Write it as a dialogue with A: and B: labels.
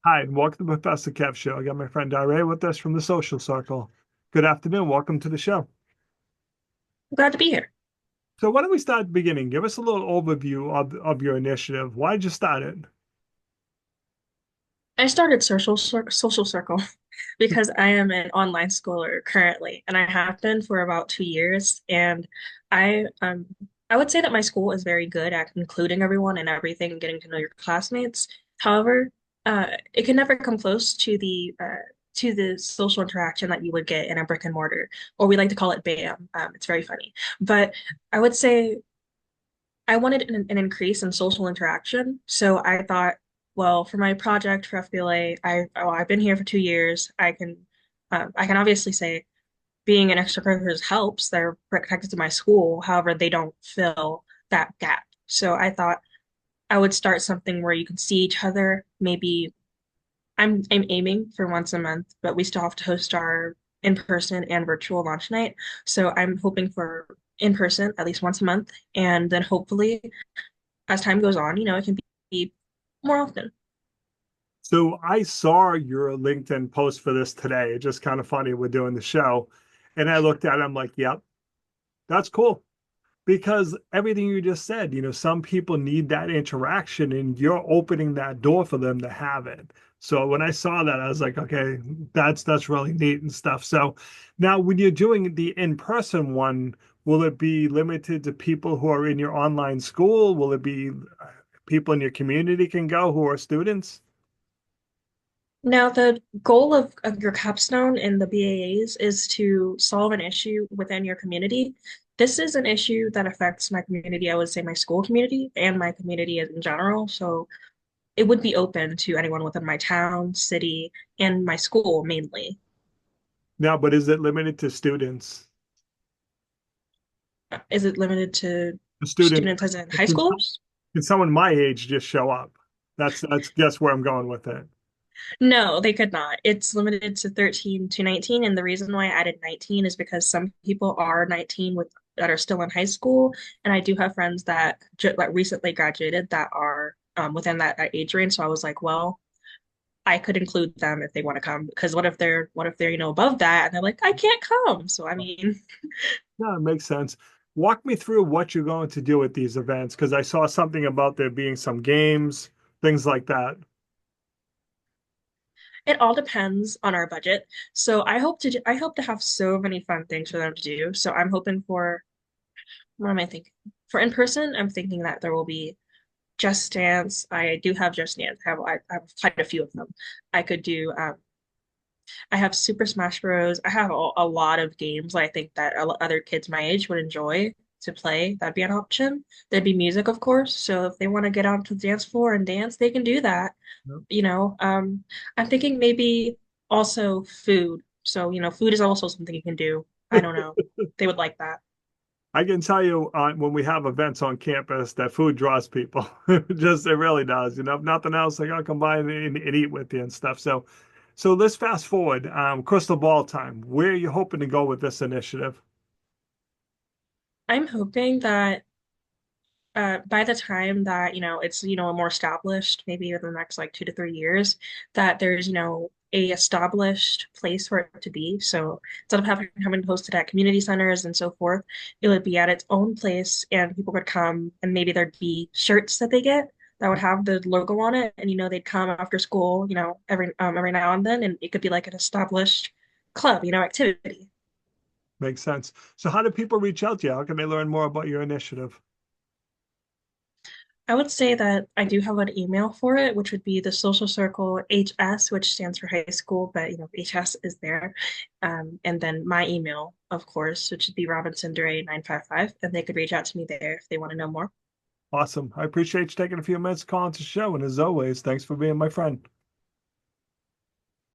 A: Hi, and welcome to Professor Kev Show. I got my friend Darya with us from the social circle. Good afternoon. Welcome to the show.
B: I'm glad to be here.
A: So why don't we start at the beginning? Give us a little overview of your initiative. Why did you start it?
B: I started social circle because I am an online schooler currently, and I have been for about 2 years. And I um I would say that my school is very good at including everyone and everything and getting to know your classmates. However, it can never come close to the social interaction that you would get in a brick and mortar, or we like to call it BAM. It's very funny, but I would say I wanted an increase in social interaction. So I thought, well, for my project for FBLA, I've been here for 2 years. I can obviously say being an extracurriculars helps. They're connected to my school. However, they don't fill that gap. So I thought I would start something where you can see each other. Maybe I'm aiming for once a month, but we still have to host our in-person and virtual launch night. So I'm hoping for in person at least once a month, and then hopefully as time goes on, it can be more often.
A: So I saw your LinkedIn post for this today. It's just kind of funny. We're doing the show. And I looked at it, I'm like, yep, that's cool. Because everything you just said, some people need that interaction and you're opening that door for them to have it. So when I saw that, I was like, okay, that's really neat and stuff. So now when you're doing the in-person one, will it be limited to people who are in your online school? Will it be people in your community can go who are students?
B: Now, the goal of your capstone in the BAAs is to solve an issue within your community. This is an issue that affects my community, I would say my school community and my community in general. So it would be open to anyone within my town, city, and my school mainly.
A: Now, but is it limited to students?
B: Is it limited to
A: The student,
B: students as in high schools?
A: can someone my age just show up? That's guess where I'm going with it.
B: No, they could not. It's limited to 13 to 19, and the reason why I added 19 is because some people are 19 with that are still in high school, and I do have friends that like recently graduated that are within that age range. So I was like, well, I could include them if they want to come because what if they're above that and they're like, I can't come. So I mean,
A: Yeah, it makes sense. Walk me through what you're going to do at these events because I saw something about there being some games, things like that.
B: it all depends on our budget. So I hope to have so many fun things for them to do. So I'm hoping for what am I thinking? For in person, I'm thinking that there will be Just Dance. I do have Just Dance. I have quite a few of them. I could do. I have Super Smash Bros. I have a lot of games I think that other kids my age would enjoy to play. That'd be an option. There'd be music, of course. So if they want to get onto the dance floor and dance, they can do that.
A: Yep.
B: You know, I'm thinking maybe also food. So, food is also something you can do. I don't know. They would like that.
A: I can tell you when we have events on campus that food draws people. It really does. If nothing else, they gotta come by and eat with you and stuff. So let's fast forward. Crystal ball time. Where are you hoping to go with this initiative?
B: I'm hoping that by the time that it's more established, maybe in the next like 2 to 3 years, that there's a established place for it to be. So instead of having hosted at community centers and so forth, it would be at its own place, and people would come, and maybe there'd be shirts that they get that would have the logo on it, and they'd come after school, every now and then, and it could be like an established club, activity.
A: Makes sense. So how do people reach out to you? How can they learn more about your initiative?
B: I would say that I do have an email for it, which would be the social circle HS, which stands for high school, but HS is there. And then my email, of course, which would be robinsonduray955, and they could reach out to me there if they want to know more.
A: Awesome. I appreciate you taking a few minutes to call into the show. And as always, thanks for being my friend.